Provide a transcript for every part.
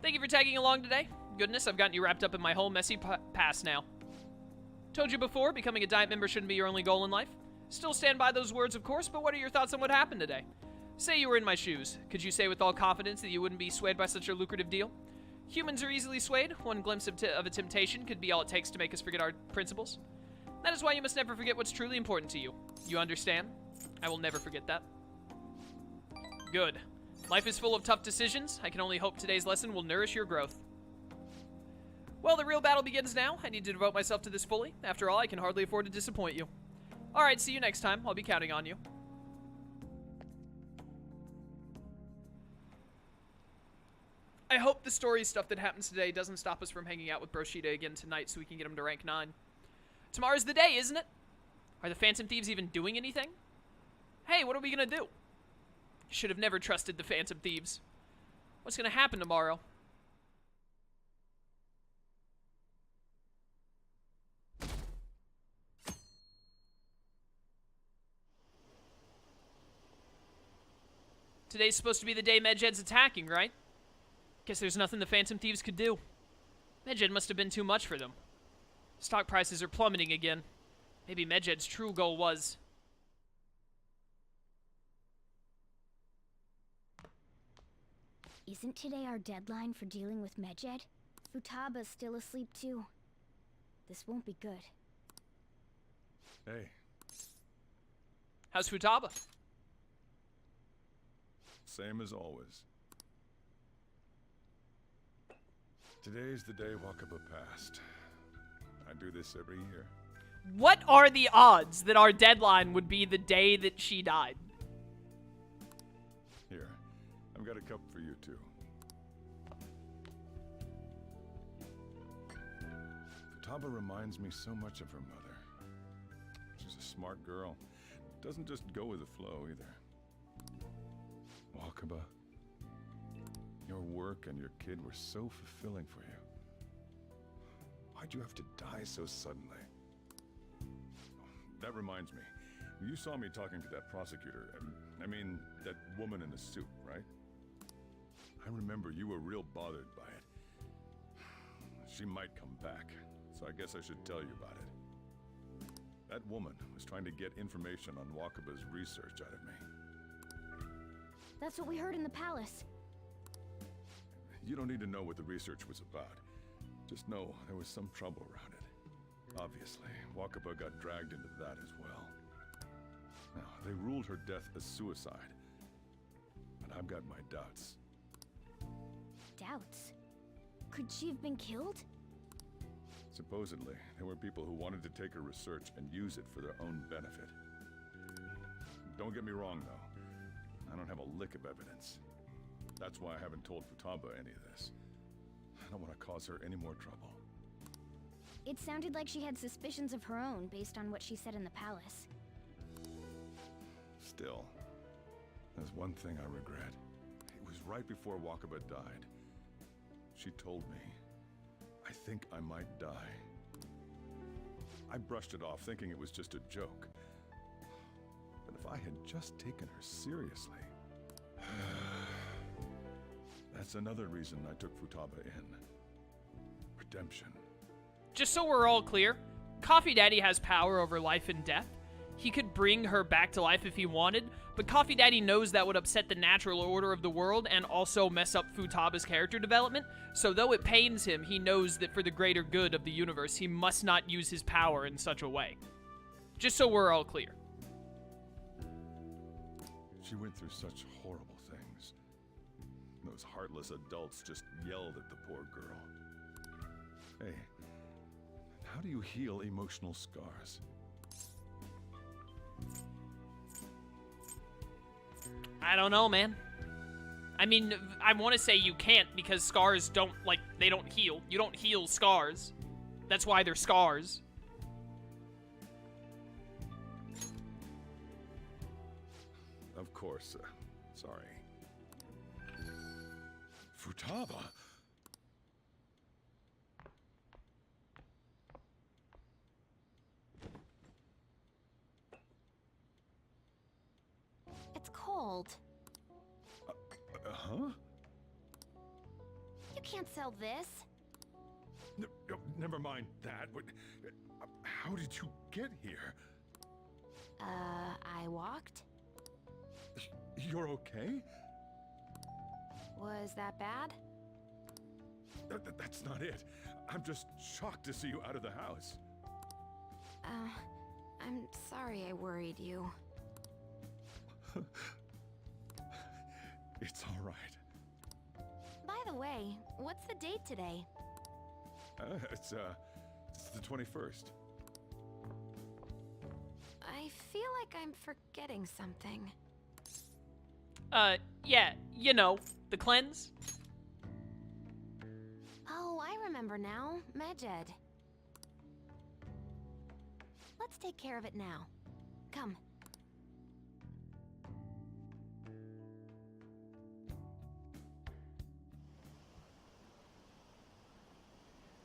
Thank you for tagging along today. Goodness, I've gotten you wrapped up in my whole messy past now. Told you before, becoming a Diet member shouldn't be your only goal in life. Still stand by those words, of course, but what are your thoughts on what happened today? Say you were in my shoes. Could you say with all confidence that you wouldn't be swayed by such a lucrative deal? Humans are easily swayed. One glimpse of a temptation could be all it takes to make us forget our principles. That is why you must never forget what's truly important to you. You understand? I will never forget that. Good. Life is full of tough decisions. I can only hope today's lesson will nourish your growth. Well, the real battle begins now. I need to devote myself to this fully. After all, I can hardly afford to disappoint you. Alright, see you next time. I'll be counting on you. I hope the story stuff that happens today doesn't stop us from hanging out with Broshida again tonight so we can get him to rank 9. Tomorrow's the day, isn't it? Are the Phantom Thieves even doing anything? Hey, what are we gonna do? Should have never trusted the Phantom Thieves. What's gonna happen tomorrow? Today's supposed to be the day Medjed's attacking, right? Guess there's nothing the Phantom Thieves could do. Medjed must have been too much for them. Stock prices are plummeting again. Maybe Medjed's true goal was... Isn't today our deadline for dealing with Medjed? Futaba's still asleep too. This won't be good. Hey. How's Futaba? Same as always. Today's the day Wakaba passed. I do this every year. What are the odds that our deadline would be the day that she died? Here, I've got a cup for you too. Futaba reminds me so much of her mother. She's a smart girl. Doesn't just go with the flow either. Wakaba, your work and your kid were so fulfilling for you. Why'd you have to die so suddenly? That reminds me. You saw me talking to that prosecutor. I mean, that woman in the suit, right? I remember you were real bothered by it. She might come back, so I guess I should tell you about it. That woman was trying to get information on Wakaba's research out of me. That's what we heard in the palace. You don't need to know what the research was about. Just know there was some trouble around it. Obviously, Wakaba got dragged into that as well. Now, they ruled her death as suicide. But I've got my doubts. Doubts? Could she have been killed? Supposedly, there were people who wanted to take her research and use it for their own benefit. Don't get me wrong, though. I don't have a lick of evidence. That's why I haven't told Futaba any of this. I don't want to cause her any more trouble. It sounded like she had suspicions of her own based on what she said in the palace. Still, there's one thing I regret. It was right before Wakaba died. She told me, I think I might die. I brushed it off thinking it was just a joke. But if I had just taken her seriously... That's another reason I took Futaba in. Redemption. Just so we're all clear, Coffee Daddy has power over life and death. He could bring her back to life if he wanted, but Coffee Daddy knows that would upset the natural order of the world and also mess up Futaba's character development, so though it pains him, he knows that for the greater good of the universe, he must not use his power in such a way. Just so we're all clear. She went through such horrible things. Those heartless adults just yelled at the poor girl. Hey, how do you heal emotional scars? I don't know, man. I mean, I want to say you can't because scars don't, like, they don't heal. You don't heal scars. That's why they're scars. Of course, sorry. Futaba? It's cold. Huh? You can't sell this. Never mind that. How did you get here? I walked? You're okay? Was that bad? That's not it. I'm just shocked to see you out of the house. I'm sorry I worried you. It's all right. By the way, what's the date today? It's the 21st. I feel like I'm forgetting something. Yeah, you know, the cleanse. Oh, I remember now. Medjed. Let's take care of it now. Come.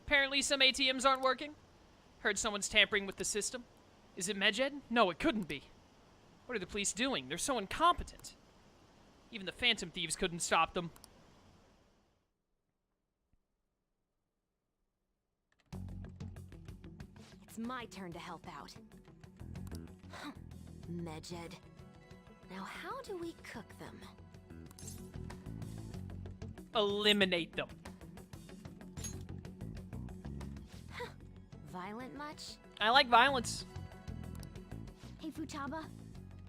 Apparently some ATMs aren't working. Heard someone's tampering with the system. Is it Medjed? No, it couldn't be. What are the police doing? They're so incompetent. Even the Phantom Thieves couldn't stop them. It's my turn to help out. Medjed. Now how do we cook them? Eliminate them. Violent much? I like violence. Hey, Futaba.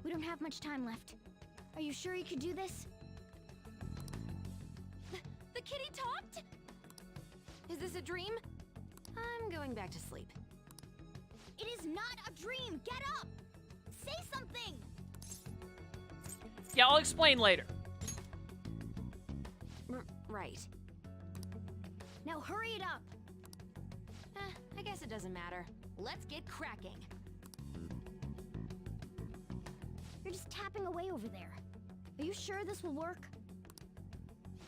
We don't have much time left. Are you sure you could do this? The kitty talked? Is this a dream? I'm going back to sleep. It is not a dream! Get up! Say something! Yeah, I'll explain later. Right. Now hurry it up! I guess it doesn't matter. Let's get cracking. You're just tapping away over there. Are you sure this will work?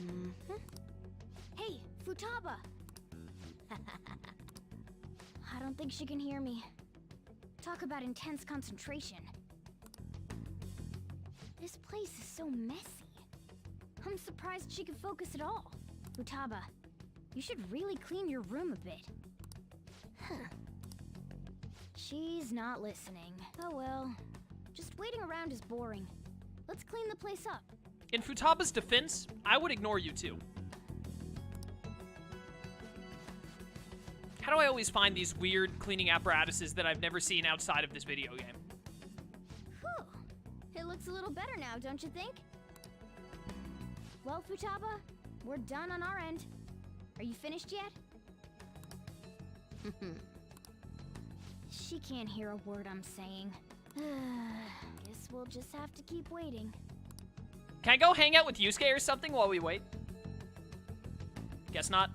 Mm-hmm. Hey, Futaba! I don't think she can hear me. Talk about intense concentration. This place is so messy. I'm surprised she can focus at all. Futaba, you should really clean your room a bit. She's not listening. Oh well. Just waiting around is boring. Let's clean the place up. In Futaba's defense, I would ignore you too. How do I always find these weird cleaning apparatuses that I've never seen outside of this video game? Whew. It looks a little better now, don't you think? Well, Futaba, we're done on our end. Are you finished yet? She can't hear a word I'm saying. Guess we'll just have to keep waiting. Can I go hang out with Yusuke or something while we wait? Guess not.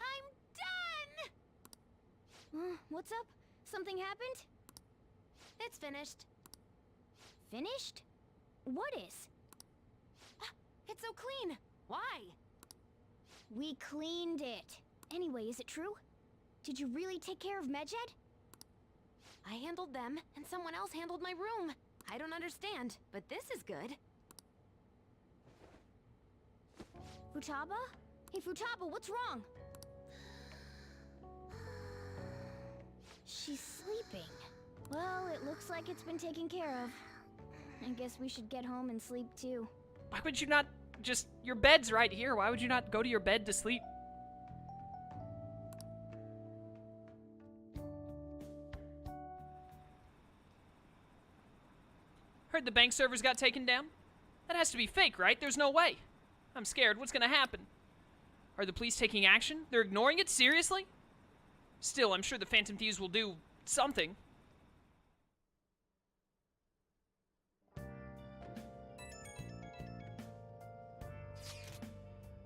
I'm done! What's up? Something happened? It's finished. Finished? What is? It's so clean. Why? We cleaned it. Anyway, is it true? Did you really take care of Medjed? I handled them, and someone else handled my room. I don't understand, but this is good. Futaba? Hey, Futaba, what's wrong? She's sleeping. Well, it looks like it's been taken care of. I guess we should get home and sleep too. Why would you not just... Your bed's right here. Why would you not go to your bed to sleep? Heard the bank servers got taken down? That has to be fake, right? There's no way. I'm scared. What's gonna happen? Are the police taking action? They're ignoring it? Seriously? Still, I'm sure the Phantom Thieves will do something.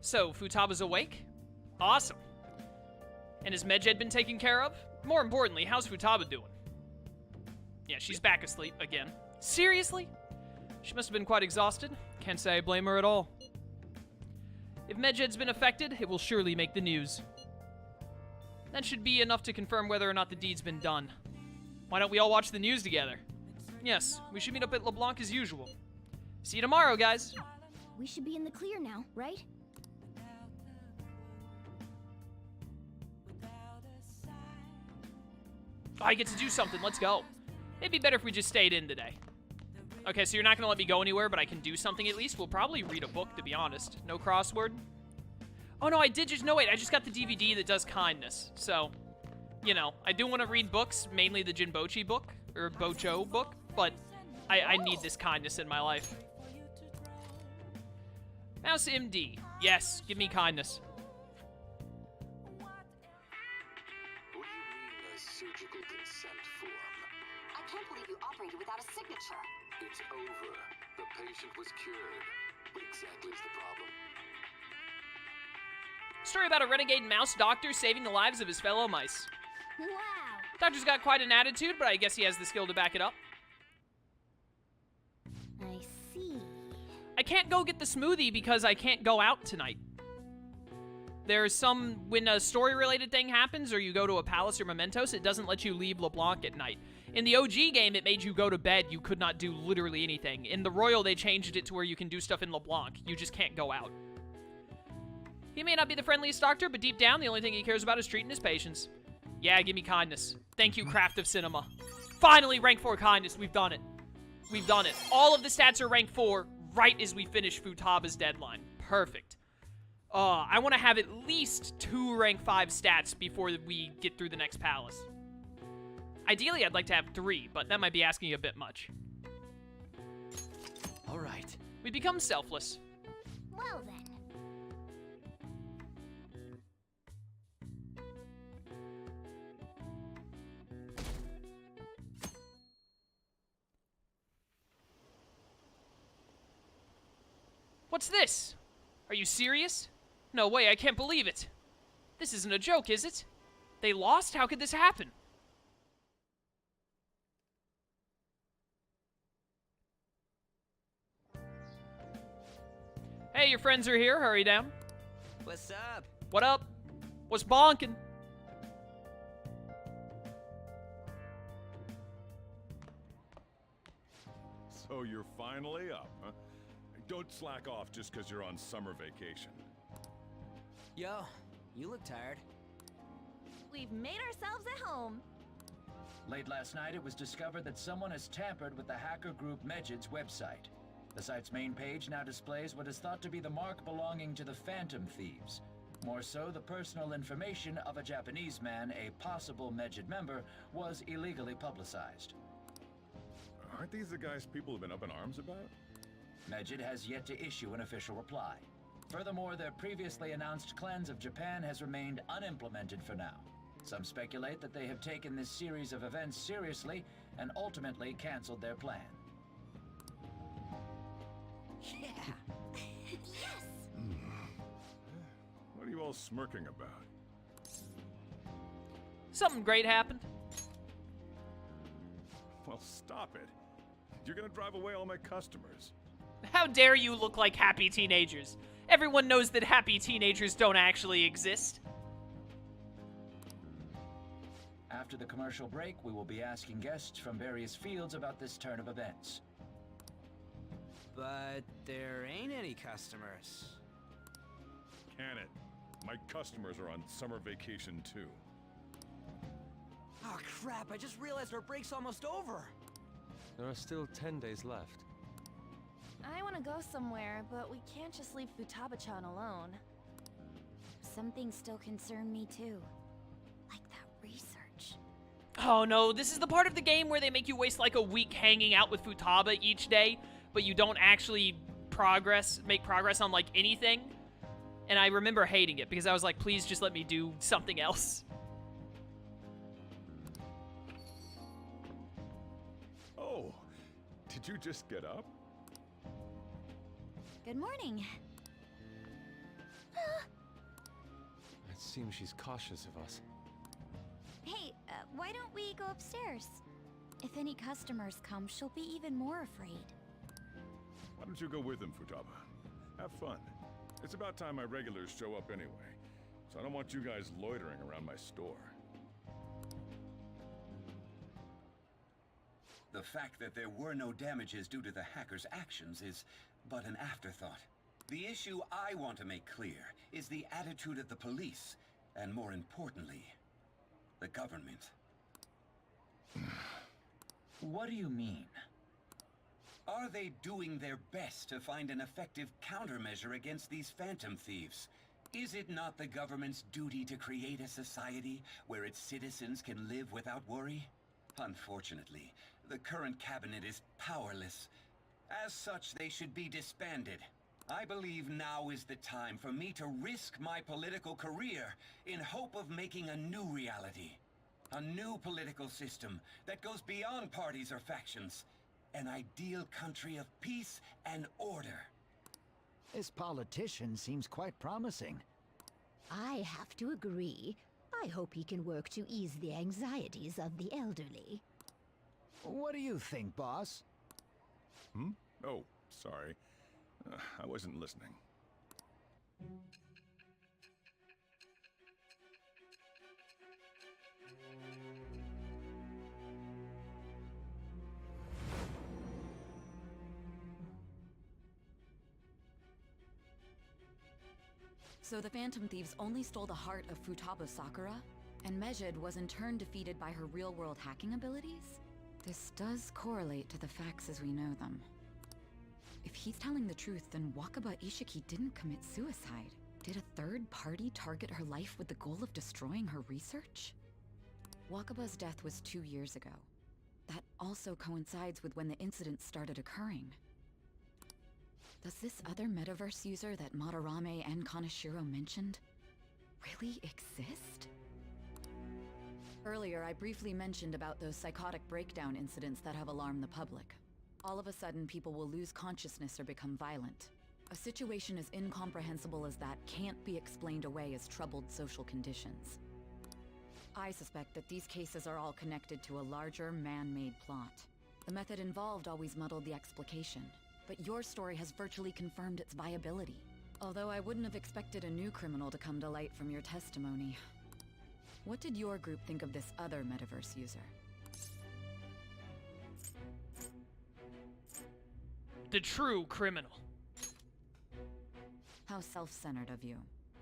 So, Futaba's awake? Awesome. And has Medjed been taken care of? More importantly, how's Futaba doing? Yeah, she's back asleep again. Seriously? She must have been quite exhausted. Can't say I blame her at all. If Medjed's been affected, it will surely make the news. That should be enough to confirm whether or not the deed's been done. Why don't we all watch the news together? Yes, we should meet up at LeBlanc as usual. See you tomorrow, guys. We should be in the clear now, right? Oh, I get to do something. Let's go. It'd be better if we just stayed in today. Okay, so you're not going to let me go anywhere, but I can do something at least. We'll probably read a book, to be honest. No crossword. Oh, no, I did just... No, wait, I just got the DVD that does kindness. So, you know, I do want to read books, mainly the Jinbochi book, or Bocho book, but I need this kindness in my life. Mouse MD. Yes, give me kindness. What do you mean a surgical consent form? I can't believe you operated without a signature. It's over. The patient was cured. What exactly is the problem? Story about a renegade mouse doctor saving the lives of his fellow mice. Wow. Doctor's got quite an attitude, but I guess he has the skill to back it up. I see. I can't go get the smoothie because I can't go out tonight. There's when a story-related thing happens or you go to a palace or mementos, it doesn't let you leave LeBlanc at night. In the OG game, it made you go to bed. You could not do literally anything. In the Royal, they changed it to where you can do stuff in LeBlanc. You just can't go out. He may not be the friendliest doctor, but deep down, the only thing he cares about is treating his patients. Yeah, give me kindness. Thank you, Craft of Cinema. Finally, rank 4 kindness. We've done it. We've done it. All of the stats are rank 4 right as we finish Futaba's deadline. Perfect. I want to have at least 2 rank 5 stats before we get through the next palace. Ideally, I'd like to have 3, but that might be asking a bit much. All right. We become selfless. Well then. What's this? Are you serious? No way, I can't believe it. This isn't a joke, is it? They lost? How could this happen? Hey, your friends are here. Hurry down. What's up? What up? What's bonking? So you're finally up, huh? Don't slack off just because you're on summer vacation. Yo, you look tired. We've made ourselves at home. Late last night, it was discovered that someone has tampered with the hacker group Megid's website. The site's main page now displays what is thought to be the mark belonging to the Phantom Thieves. More so, the personal information of a Japanese man, a possible Megid member, was illegally publicized. Aren't these the guys people have been up in arms about? Megid has yet to issue an official reply. Furthermore, their previously announced cleanse of Japan has remained unimplemented for now. Some speculate that they have taken this series of events seriously and ultimately canceled their plan. Yeah. Yes! What are you all smirking about? Something great happened. Well, stop it. You're gonna drive away all my customers. How dare you look like happy teenagers? Everyone knows that happy teenagers don't actually exist. After the commercial break, we will be asking guests from various fields about this turn of events. But there ain't any customers. Can it? My customers are on summer vacation too. Oh crap, I just realized our break's almost over. There are still 10 days left. I want to go somewhere, but we can't just leave Futaba-chan alone. Some things still concern me too. Like that research. Oh no, this is the part of the game where they make you waste like a week hanging out with Futaba each day, but you don't actually make progress on like anything. And I remember hating it because I was like, please just let me do something else. Oh, did you just get up? Good morning. It seems she's cautious of us. Hey, why don't we go upstairs? If any customers come, she'll be even more afraid. Why don't you go with them, Futaba? Have fun. It's about time my regulars show up anyway, so I don't want you guys loitering around my store. The fact that there were no damages due to the hacker's actions is but an afterthought. The issue I want to make clear is the attitude of the police, and more importantly, the government. What do you mean? Are they doing their best to find an effective countermeasure against these Phantom Thieves? Is it not the government's duty to create a society where its citizens can live without worry? Unfortunately, the current cabinet is powerless. As such, they should be disbanded. I believe now is the time for me to risk my political career in hope of making a new reality. A new political system that goes beyond parties or factions. An ideal country of peace and order. This politician seems quite promising. I have to agree. I hope he can work to ease the anxieties of the elderly. What do you think, boss? Oh, sorry. I wasn't listening. So the Phantom Thieves only stole the heart of Futaba Sakura? And Mejid was in turn defeated by her real-world hacking abilities? This does correlate to the facts as we know them. If he's telling the truth, then Wakaba Ishiki didn't commit suicide. Did a third party target her life with the goal of destroying her research? Wakaba's death was 2 years ago. That also coincides with when the incident started occurring. Does this other Metaverse user that Madarame and Kaneshiro mentioned really exist? Earlier, I briefly mentioned about those psychotic breakdown incidents that have alarmed the public. All of a sudden, people will lose consciousness or become violent. A situation as incomprehensible as that can't be explained away as troubled social conditions. I suspect that these cases are all connected to a larger, man-made plot. The method involved always muddled the explication, but your story has virtually confirmed its viability. Although I wouldn't have expected a new criminal to come to light from your testimony. What did your group think of this other Metaverse user? The true criminal. How self-centered of you.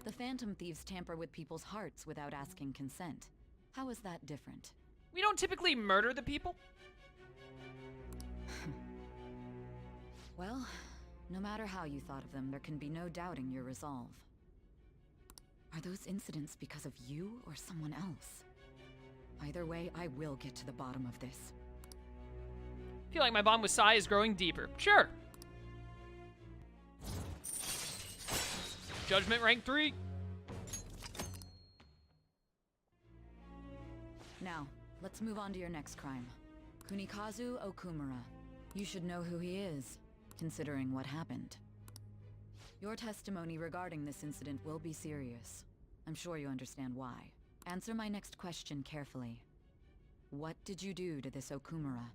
The Phantom Thieves tamper with people's hearts without asking consent. How is that different? We don't typically murder the people. Well, no matter how you thought of them, there can be no doubting your resolve. Are those incidents because of you or someone else? Either way, I will get to the bottom of this. I feel like my bond with Sai is growing deeper. Sure. Judgment rank 3. Now, let's move on to your next crime. Kunikazu Okumura. You should know who he is, considering what happened. Your testimony regarding this incident will be serious. I'm sure you understand why. Answer my next question carefully. What did you do to this Okumura?